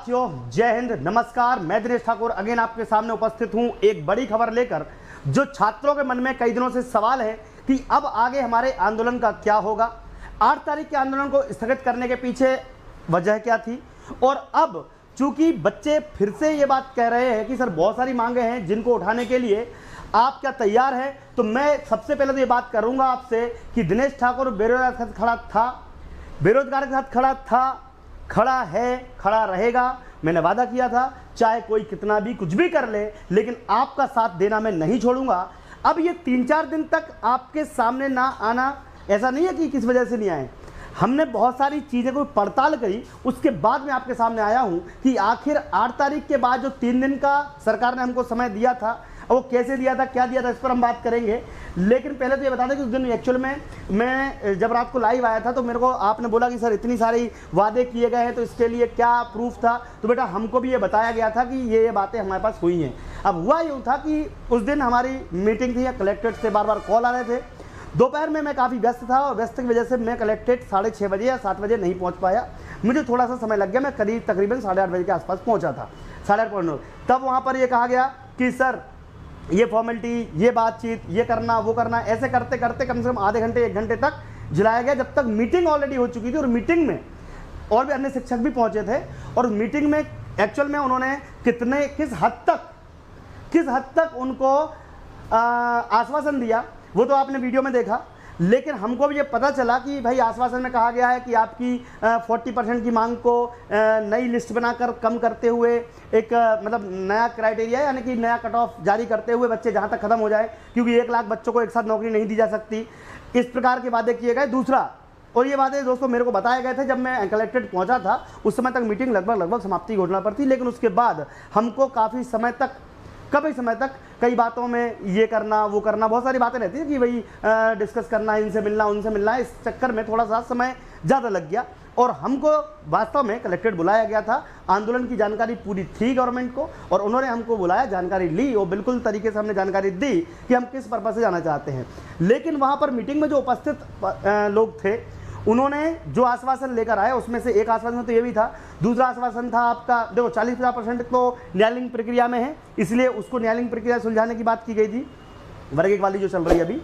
साथियों जय हिंद, नमस्कार। मैं दिनेश ठाकुर अगेन आपके सामने उपस्थित हूं एक बड़ी खबर लेकर। जो छात्रों के मन में कई दिनों से सवाल है कि अब आगे हमारे आंदोलन का क्या होगा। 8 तारीख के आंदोलन को स्थगित करने के पीछे वजह क्या थी, और अब चूंकि बच्चे फिर से ये बात कह रहे हैं कि सर बहुत सारी मांगे हैं जिनको उठाने के लिए आप क्या तैयार हैं, तो मैं सबसे पहले तो ये बात करूंगा आपसे कि दिनेश ठाकुर बेरोजगार के साथ खड़ा था, बेरोजगार के साथ खड़ा था, खड़ा है, खड़ा रहेगा। मैंने वादा किया था चाहे कोई कितना भी कुछ भी कर ले, लेकिन आपका साथ देना मैं नहीं छोड़ूंगा। अब ये 3-4 दिन तक आपके सामने ना आना ऐसा नहीं है कि किस वजह से नहीं आए, हमने बहुत सारी चीज़ें को पड़ताल करी, उसके बाद मैं आपके सामने आया हूं कि आखिर 8 तारीख के बाद जो 3 दिन का सरकार ने हमको समय दिया था, वो कैसे दिया था, क्या दिया था, इस पर हम बात करेंगे। लेकिन पहले तो ये बता दें कि उस दिन एक्चुअल में मैं जब रात को लाइव आया था तो मेरे को आपने बोला कि सर इतनी सारी वादे किए गए हैं तो इसके लिए क्या प्रूफ था, तो बेटा हमको भी ये बताया गया था कि ये बातें हमारे पास हुई हैं। अब हुआ यूँ था कि उस दिन हमारी मीटिंग थी, या कलेक्ट्रेट से बार बार कॉल आ रहे थे। दोपहर में मैं काफ़ी व्यस्त था और व्यस्त की वजह से मैं कलेक्ट्रेट 6:30 बजे या 7 बजे नहीं पहुंच पाया। मुझे थोड़ा सा समय लग गया, मैं तकरीबन 8:30 बजे के आसपास पहुंचा था, 8:30। तब वहाँ पर ये कहा गया कि सर ये फॉर्मेलिटी, ये बातचीत, ये करना, वो करना, ऐसे करते करते कम से कम आधे घंटे 1 घंटे तक जिलाया गया, जब तक मीटिंग ऑलरेडी हो चुकी थी। और मीटिंग में और भी अन्य शिक्षक भी पहुँचे थे, और मीटिंग में एक्चुअल में उन्होंने किस हद तक उनको आश्वासन दिया वो तो आपने वीडियो में देखा। लेकिन हमको भी ये पता चला कि भाई आश्वासन में कहा गया है कि आपकी 40% की मांग को नई लिस्ट बनाकर कम करते हुए एक मतलब नया क्राइटेरिया यानी कि नया कट ऑफ जारी करते हुए बच्चे जहां तक खत्म हो जाए, क्योंकि 1 लाख बच्चों को एक साथ नौकरी नहीं दी जा सकती, इस प्रकार के वादे किए गए। दूसरा, और ये वादे दोस्तों मेरे को बताए गए थे जब मैं कलेक्ट्रेट पहुंचा था, उस समय तक मीटिंग लगभग समाप्ति घोषणा पर थी। लेकिन उसके बाद हमको काफ़ी समय तक कई बातों में ये करना, वो करना, बहुत सारी बातें रहती है कि भाई डिस्कस करना, इनसे मिलना, उनसे मिलना, इस चक्कर में थोड़ा सा समय ज़्यादा लग गया। और हमको वास्तव में कलेक्ट्रेट बुलाया गया था, आंदोलन की जानकारी पूरी थी गवर्नमेंट को, और उन्होंने हमको बुलाया, जानकारी ली, और बिल्कुल तरीके से हमने जानकारी दी कि हम किस पर्पज़ से जाना चाहते हैं। लेकिन वहाँ पर मीटिंग में जो उपस्थित लोग थे, उन्होंने जो आश्वासन लेकर आए उसमें से एक आश्वासन तो ये भी था, दूसरा आश्वासन था आपका, देखो 40-50% तो न्यायालयिक प्रक्रिया में है, इसलिए उसको न्यायालयिक प्रक्रिया सुलझाने की बात की गई थी, वर्ग 1 वाली जो चल रही है अभी।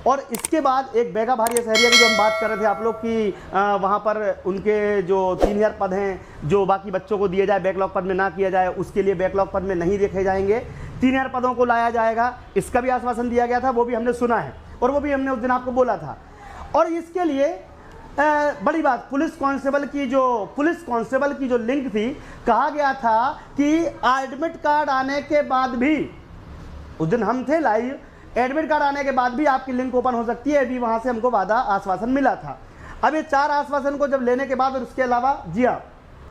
और इसके बाद एक बेगा भारिया सहरिया की जो हम बात कर रहे थे आप लोग की, वहाँ पर उनके जो 3000 पद हैं जो बाकी बच्चों को दिए जाए, बैकलॉग पद में ना किया जाए, उसके लिए बैकलॉग पद में नहीं देखे जाएंगे, 3000 पदों को लाया जाएगा, इसका भी आश्वासन दिया गया था, वो भी हमने सुना है और वो भी हमने उस दिन आपको बोला था। और इसके लिए बड़ी बात, पुलिस कांस्टेबल की जो लिंक थी, कहा गया था कि एडमिट कार्ड आने के बाद भी, उस दिन हम थे लाइव, एडमिट कार्ड आने के बाद भी आपकी लिंक ओपन हो सकती है, अभी वहां से हमको वादा आश्वासन मिला था। अब ये 4 आश्वासन को जब लेने के बाद और उसके अलावा जी हाँ,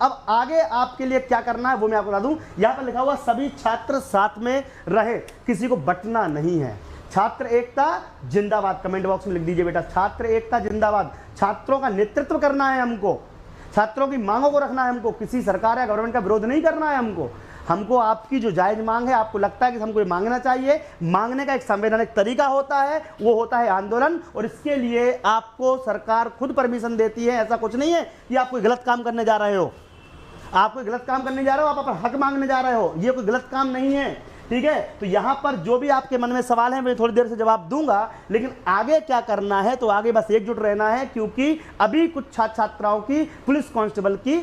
अब आगे आपके लिए क्या करना है वो मैं आपको बता दूं। यहां पर लिखा हुआ सभी छात्र साथ में रहे, किसी को बंटना नहीं है। छात्र एकता जिंदाबाद, कमेंट बॉक्स में लिख दीजिए बेटा, छात्र एकता जिंदाबाद। छात्रों का नेतृत्व करना है हमको, छात्रों की मांगों को रखना है हमको, किसी सरकार या गवर्नमेंट का विरोध नहीं करना है हमको आपकी जो जायज मांग है, आपको लगता है कि हमको ये मांगना चाहिए, मांगने का एक संवैधानिक तरीका होता है, वो होता है आंदोलन, और इसके लिए आपको सरकार खुद परमिशन देती है। ऐसा कुछ नहीं है कि आप कोई गलत काम करने जा रहे हो, आप कोई गलत काम करने जा रहे हो, आप अपना हक मांगने जा रहे हो, ये कोई गलत काम नहीं है, ठीक है। तो यहां पर जो भी आपके मन में सवाल है मैं थोड़ी देर से जवाब दूंगा, लेकिन आगे क्या करना है, तो आगे बस एकजुट रहना है, क्योंकि अभी कुछ छात्र छात्राओं की पुलिस कांस्टेबल की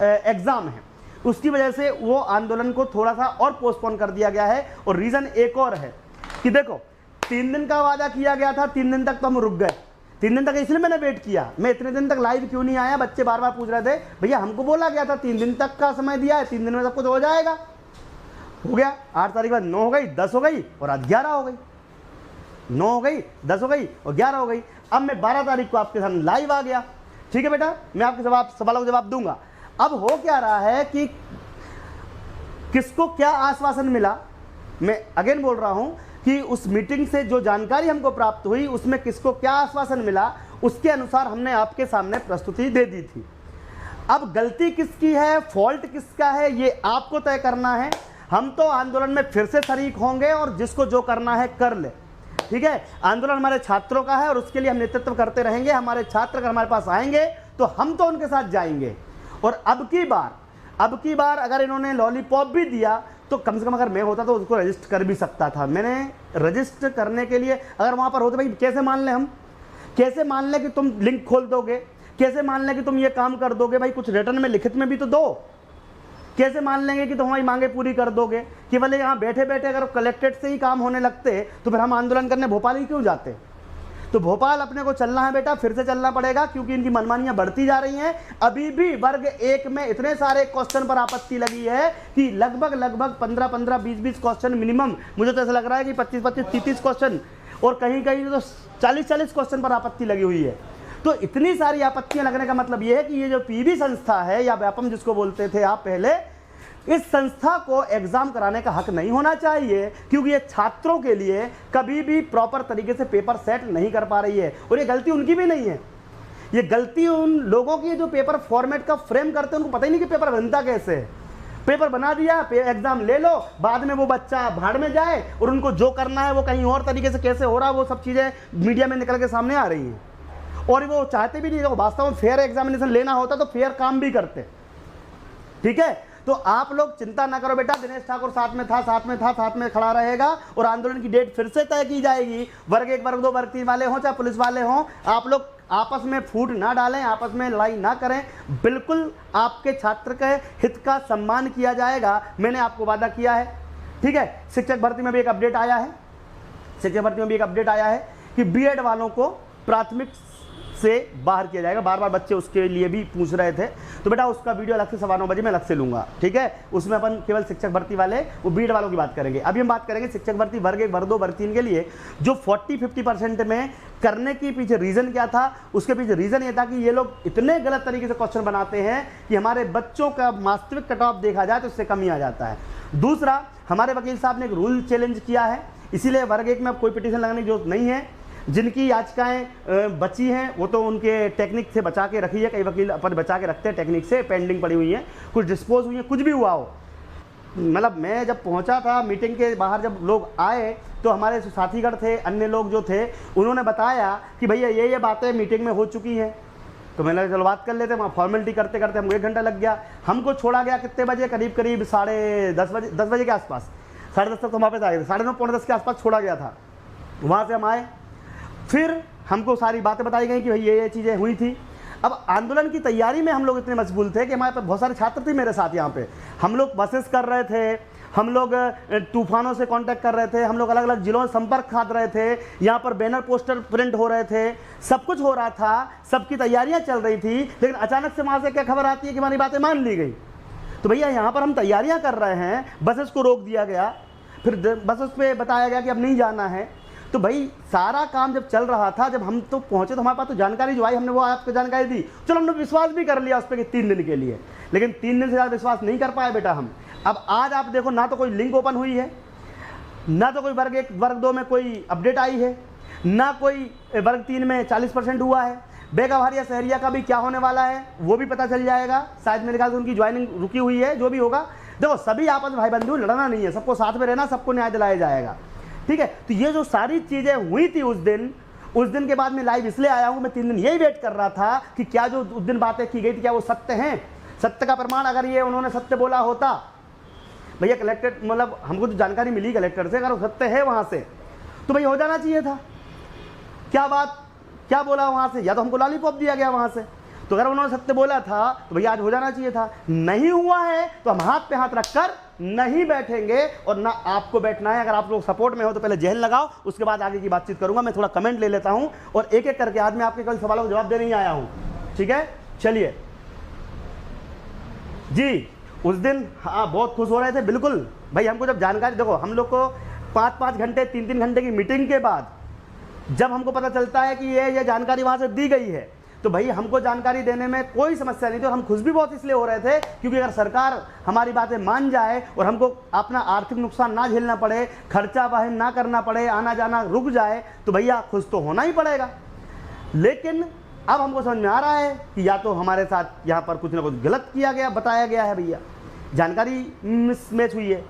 एग्जाम है, उसकी वजह से वो आंदोलन को थोड़ा सा और पोस्टपोन कर दिया गया है। और रीजन एक और है कि देखो 3 दिन का वादा किया गया था, 3 दिन तक तो हम रुक गए, 3 दिन तक इसलिए मैंने वेट किया, मैं इतने दिन तक लाइव क्यों नहीं आया, बच्चे बार बार पूछ रहे थे भैया हमको बोला गया था 3 दिन तक का समय दिया है, 3 दिन में सब कुछ हो जाएगा। हो गया, 8 तारीख बाद 9 हो गई, 10 हो गई, और आज 11 हो गई, 9 हो गई, 10 हो गई और 11 हो गई। अब मैं 12 तारीख को आपके सामने लाइव आ गया, ठीक है बेटा, मैं आपके सवालों का जवाब दूंगा। अब हो क्या रहा है कि किसको क्या आश्वासन मिला, मैं अगेन बोल रहा हूं कि उस मीटिंग से जो जानकारी हमको प्राप्त हुई उसमें किसको क्या आश्वासन मिला, उसके अनुसार हमने आपके सामने प्रस्तुति दे दी थी। अब गलती किसकी है, फॉल्ट किसका है, ये आपको तय करना है। हम तो आंदोलन में फिर से शरीक होंगे और जिसको जो करना है कर ले, ठीक है। आंदोलन हमारे छात्रों का है और उसके लिए हम नेतृत्व करते रहेंगे। हमारे छात्र अगर हमारे पास आएंगे तो हम तो उनके साथ जाएंगे। और अब की बार अब की बार अगर इन्होंने लॉलीपॉप भी दिया तो कम से कम अगर मैं होता तो उसको रजिस्टर कर भी सकता था। मैंने रजिस्टर करने के लिए अगर वहाँ पर होते, भाई कैसे मान लें हम, कैसे मान लें कि तुम लिंक खोल दोगे, कैसे मान लें कि तुम ये काम कर दोगे, भाई कुछ रिटर्न में लिखित में भी तो दो। कैसे मान लेंगे कि तुम हमारी मांगे पूरी कर दोगे? केवल यहाँ बैठे बैठे अगर कलेक्ट्रेट से ही काम होने लगते तो फिर हम आंदोलन करने भोपाल ही क्यों जाते? तो भोपाल अपने को चलना है बेटा, फिर से चलना पड़ेगा, क्योंकि इनकी मनमानियां बढ़ती जा रही हैं। अभी भी वर्ग 1 में इतने सारे क्वेश्चन पर आपत्ति लगी है कि लगभग 15-15, 20-20 क्वेश्चन मिनिमम, मुझे तो ऐसा लग रहा है कि 25-25, 30-30 क्वेश्चन, और कहीं कहीं तो 40-40 क्वेश्चन पर आपत्ति लगी हुई है। तो इतनी सारी आपत्तियां लगने का मतलब यह है कि ये जो पीबी संस्था है या व्यापम जिसको बोलते थे आप पहले, इस संस्था को एग्जाम कराने का हक नहीं होना चाहिए, क्योंकि ये छात्रों के लिए कभी भी प्रॉपर तरीके से पेपर सेट नहीं कर पा रही है। और ये गलती उनकी भी नहीं है, ये गलती उन लोगों की जो पेपर फॉर्मेट का फ्रेम करते हैं, उनको पता ही नहीं कि पेपर बनता कैसे है। पेपर बना दिया, एग्जाम ले लो, बाद में वो बच्चा भाड़ में जाए और उनको जो करना है वो कहीं और तरीके से कैसे हो रहा है वो सब चीज़ें मीडिया में निकल के सामने आ रही हैं। और वो चाहते भी नहीं, वास्तव में फेयर एग्जामिनेशन लेना होता तो फेयर काम भी करते। ठीक है, तो आप लोग चिंता ना करो बेटा, दिनेश ठाकुर साथ में खड़ा रहेगा और आंदोलन की डेट फिर से तय की जाएगी। वर्ग 1, वर्ग 2, वर्ग 3 वाले हों चाहे पुलिस वाले हों, आप लोग आपस में फूट ना डालें, आपस में लड़ाई ना करें। बिल्कुल आपके छात्र के हित का सम्मान किया जाएगा, मैंने आपको वादा किया है। ठीक है, शिक्षक भर्ती में भी एक अपडेट आया है, कि बीएड वालों को प्राथमिक से बाहर किया जाएगा। बार बार बच्चे उसके लिए भी पूछ रहे थे, तो बेटा उसका वीडियो अलग से 9:15 बजे मैं अलग से लूंगा। ठीक है, उसमें अपन केवल शिक्षक भर्ती वाले, वो बीएड वालों की बात करेंगे। अभी हम बात करेंगे शिक्षक भर्ती वर्ग 1, वर्ग 2, वर्ग 3 के लिए जो 40-50% में करने के पीछे रीज़न क्या था? उसके पीछे रीज़न ये था कि ये लोग इतने गलत तरीके से क्वेश्चन बनाते हैं कि हमारे बच्चों का वास्तविक कट ऑफ देखा जाए तो उससे कमी आ जाता है। दूसरा, हमारे वकील साहब ने एक रूल चैलेंज किया है, इसीलिए वर्ग 1 में अब कोई पिटीशन लगाने की जरूरत नहीं है। जिनकी याचिकाएं बची हैं वो तो उनके टेक्निक से बचा के रखी है, कई वकील अपन बचा के रखते हैं टेक्निक से, पेंडिंग पड़ी हुई हैं, कुछ डिस्पोज हुई हैं, कुछ भी हुआ हो। मतलब मैं जब पहुंचा था मीटिंग के बाहर, जब लोग आए तो हमारे साथीगण थे, अन्य लोग जो थे, उन्होंने बताया कि भैया ये बातें मीटिंग में हो चुकी हैं। तो मैंने चलो बात कर लेते, वहाँ फॉर्मेलिटी करते करते हमको 1 घंटा लग गया। हमको छोड़ा गया कितने बजे? करीब 10 बजे के आसपास, 10:30 तक तो वहाँ पे आए थे, 9:30 पौने 10 के आसपास छोड़ा गया था। वहाँ से हम आए, फिर हमको सारी बातें बताई गई कि भाई ये चीज़ें हुई थी। अब आंदोलन की तैयारी में हम लोग इतने मशगूल थे कि हमारे पास बहुत सारे छात्र थे मेरे साथ यहाँ पे, हम लोग बसेस कर रहे थे, हम लोग तूफानों से कांटेक्ट कर रहे थे, हम लोग अलग अलग जिलों से संपर्क साध रहे थे, यहाँ पर बैनर पोस्टर प्रिंट हो रहे थे, सब कुछ हो रहा था, सबकी तैयारियाँ चल रही थी। लेकिन अचानक से वहाँ से क्या खबर आती है कि हमारी बातें मान ली गई। तो भैया यहाँ पर हम तैयारियाँ कर रहे हैं, बसेस को रोक दिया गया, फिर बसेस पे बताया गया कि अब नहीं जाना है। तो भाई सारा काम जब चल रहा था, जब हम तो पहुंचे तो हमारे पास तो जानकारी जो आई हमने वो आपको जानकारी दी, चलो हमने विश्वास भी कर लिया उस पर कि 3 दिन के लिए, लेकिन 3 दिन से ज़्यादा विश्वास नहीं कर पाए बेटा हम। अब आज आप देखो, ना तो कोई लिंक ओपन हुई है, ना तो कोई वर्ग 1, वर्ग 2 में कोई अपडेट आई है, ना कोई वर्ग 3 में 40% हुआ है। बेगवारिया शहरिया का भी क्या होने वाला है वो भी पता चल जाएगा, शायद मेरे ख्याल से उनकी ज्वाइनिंग रुकी हुई है। जो भी होगा, देखो सभी आपस में भाई बंधु, लड़ना नहीं है, सबको साथ में रहना, सबको न्याय दिलाया जाएगा। ठीक है, तो ये जो सारी चीज़ें हुई थी उस दिन के बाद मैं लाइव इसलिए आया हूँ, मैं 3 दिन यही वेट कर रहा था कि क्या जो उस दिन बातें की गई थी क्या वो सत्य हैं, सत्य का प्रमाण अगर ये उन्होंने सत्य बोला होता, भैया कलेक्टर, मतलब हमको जो जानकारी मिली कलेक्टर से, अगर वो सत्य है वहाँ से तो भाई हो जाना चाहिए था। क्या बोला वहाँ से? या तो हमको लॉलीपॉप दिया गया वहाँ से, तो अगर उन्होंने सत्य बोला था तो भैया आज हो जाना चाहिए था। नहीं हुआ है तो हम हाथ पे हाथ रखकर नहीं बैठेंगे और ना आपको बैठना है। अगर आप लोग सपोर्ट में हो तो पहले जेल लगाओ, उसके बाद आगे की बातचीत करूंगा। मैं थोड़ा कमेंट ले लेता हूं और एक एक करके, आज मैं आपके कल सवालों का जवाब देने ही आया हूं। ठीक है, चलिए जी। उस दिन हाँ बहुत खुश हो रहे थे, बिल्कुल भाई। हमको जब जानकारी, देखो हम लोग को 5-5 घंटे 3-3 घंटे की मीटिंग के बाद जब हमको पता चलता है कि ये जानकारी वहाँ से दी गई है, तो भाई हमको जानकारी देने में कोई समस्या नहीं थी। और हम खुश भी बहुत इसलिए हो रहे थे क्योंकि अगर सरकार हमारी बातें मान जाए और हमको अपना आर्थिक नुकसान ना झेलना पड़े, खर्चा वाहन ना करना पड़े, आना जाना रुक जाए, तो भैया खुश तो होना ही पड़ेगा। लेकिन अब हमको समझ में आ रहा है कि या तो हमारे साथ यहाँ पर कुछ ना कुछ गलत किया गया, बताया गया है, भैया जानकारी मिसमैच हुई है।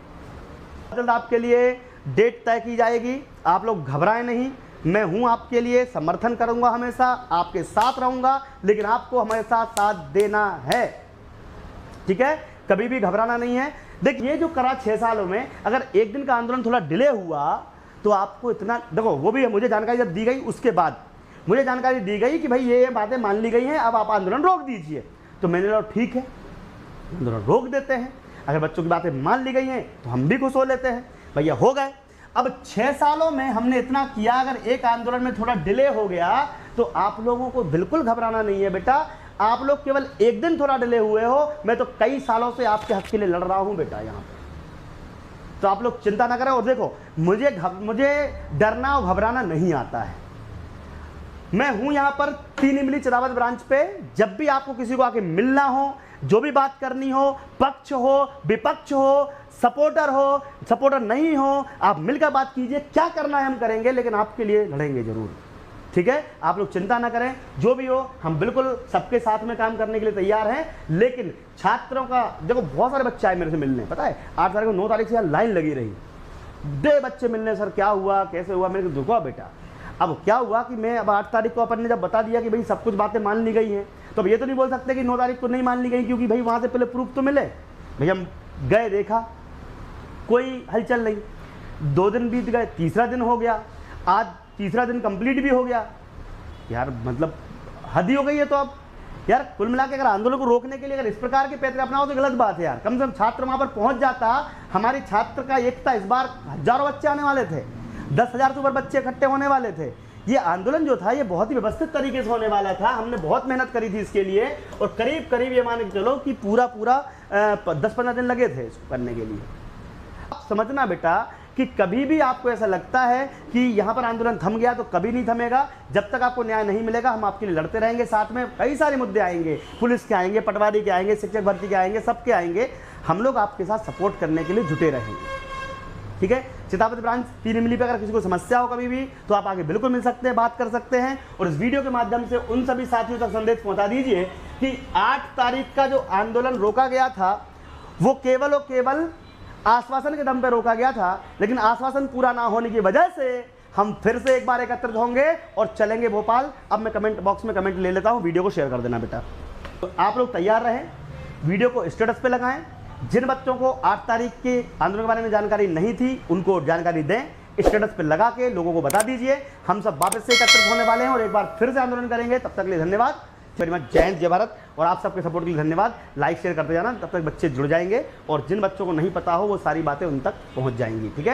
जल्द आपके लिए डेट तय की जाएगी, आप लोग घबराएं नहीं। मैं हूं आपके लिए, समर्थन करूंगा, हमेशा आपके साथ रहूंगा, लेकिन आपको हमेशा साथ देना है। ठीक है, कभी भी घबराना नहीं है। देखिए ये जो करा 6 सालों में, अगर एक दिन का आंदोलन थोड़ा डिले हुआ तो आपको इतना, देखो वो भी मुझे जानकारी जब दी गई उसके बाद मुझे जानकारी दी गई कि भाई ये बातें मान ली गई हैं, अब आप आंदोलन रोक दीजिए। तो मैंने बोला ठीक है, आंदोलन रोक देते हैं। अगर बच्चों की बातें मान ली गई हैं तो हम भी खुश हो लेते हैं, भैया हो गए। अब 6 सालों में हमने इतना किया, अगर एक आंदोलन में थोड़ा डिले हो गया तो आप लोगों को बिल्कुल घबराना नहीं है बेटा। आप लोग केवल एक दिन थोड़ा डिले हुए हो, मैं तो कई सालों से आपके हक के लिए लड़ रहा हूं बेटा यहाँ पे। तो आप लोग चिंता ना करें। और देखो मुझे डरना और घबराना नहीं आता है। मैं हूं यहां पर 3 इमली चिरावत ब्रांच पे। जब भी आपको किसी को आके मिलना हो, जो भी बात करनी हो, पक्ष हो विपक्ष हो, सपोर्टर नहीं हो, आप मिलकर बात कीजिए। क्या करना है हम करेंगे, लेकिन आपके लिए लड़ेंगे जरूर, ठीक है। आप लोग चिंता ना करें, जो भी हो हम बिल्कुल सबके साथ में काम करने के लिए तैयार हैं। लेकिन छात्रों का देखो, बहुत सारे बच्चे आए मेरे से मिलने, पता है 8 तारीख को 9 तारीख से यहाँ लाइन लगी रही, दे बच्चे मिलने, सर क्या हुआ कैसे हुआ। मेरे को दुखा बेटा। अब क्या हुआ कि मैं अब 8 तारीख को अपन ने जब बता दिया कि भाई सब कुछ बातें मान ली गई हैं, तो अब ये तो नहीं बोल सकते कि 9 तारीख को नहीं मान ली गई, क्योंकि भाई वहाँ से पहले प्रूफ तो मिले। भाई हम गए, देखा कोई हलचल नहीं। 2 दिन बीत गए, तीसरा दिन हो गया, आज तीसरा दिन कंप्लीट भी हो गया। यार मतलब हद ही हो गई है। तो अब यार कुल मिला के अगर आंदोलन को रोकने के लिए अगर इस प्रकार के पैतरे अपनाओ तो गलत बात है यार। कम से कम छात्र वहाँ पर पहुँच जाता। हमारी छात्र का एकता, इस बार हजारों बच्चे आने वाले थे, 10,000 से ऊपर बच्चे इकट्ठे होने वाले थे। ये आंदोलन जो था ये बहुत ही व्यवस्थित तरीके से होने वाला था। हमने बहुत मेहनत करी थी इसके लिए, और करीब करीब ये मान के चलो कि पूरा 10-15 दिन लगे थे इसको करने के लिए। आप समझना बेटा कि कभी भी आपको ऐसा लगता है कि यहाँ पर आंदोलन थम गया, तो कभी नहीं थमेगा। जब तक आपको न्याय नहीं मिलेगा हम आपके लिए लड़ते रहेंगे। साथ में कई सारे मुद्दे आएंगे, पुलिस के आएंगे, पटवारी के आएंगे, शिक्षक भर्ती के आएंगे, सबके आएंगे। हम लोग आपके साथ सपोर्ट करने के लिए जुटे रहेंगे, ठीक है। चितावत ब्रांच 3 इमली पे अगर किसी को समस्या हो कभी भी तो आप आगे बिल्कुल मिल सकते हैं, बात कर सकते हैं। और इस वीडियो के माध्यम से उन सभी साथियों तक संदेश पहुंचा दीजिए कि 8 तारीख का जो आंदोलन रोका गया था वो केवल और केवल आश्वासन के दम पे रोका गया था, लेकिन आश्वासन पूरा ना होने की वजह से हम फिर से एक बार एकत्रित होंगे और चलेंगे भोपाल। अब मैं कमेंट बॉक्स में कमेंट ले लेता हूं, वीडियो को शेयर कर देना बेटा। तो आप लोग तैयार रहें, वीडियो को स्टेटस पे लगाएं। जिन बच्चों को 8 तारीख के आंदोलन के बारे में जानकारी नहीं थी उनको जानकारी दें, स्टेटस पे लगा के लोगों को बता दीजिए। हम सब वापस से एकत्रित होने वाले हैं और एक बार फिर से आंदोलन करेंगे। तब तक के लिए धन्यवाद, वेरी मच। जय हिंद, जय भारत। और आप सबके सपोर्ट के लिए धन्यवाद। लाइक शेयर करते जाना, तब तक बच्चे जुड़ जाएंगे और जिन बच्चों को नहीं पता हो वो सारी बातें उन तक पहुंच जाएंगी, ठीक है।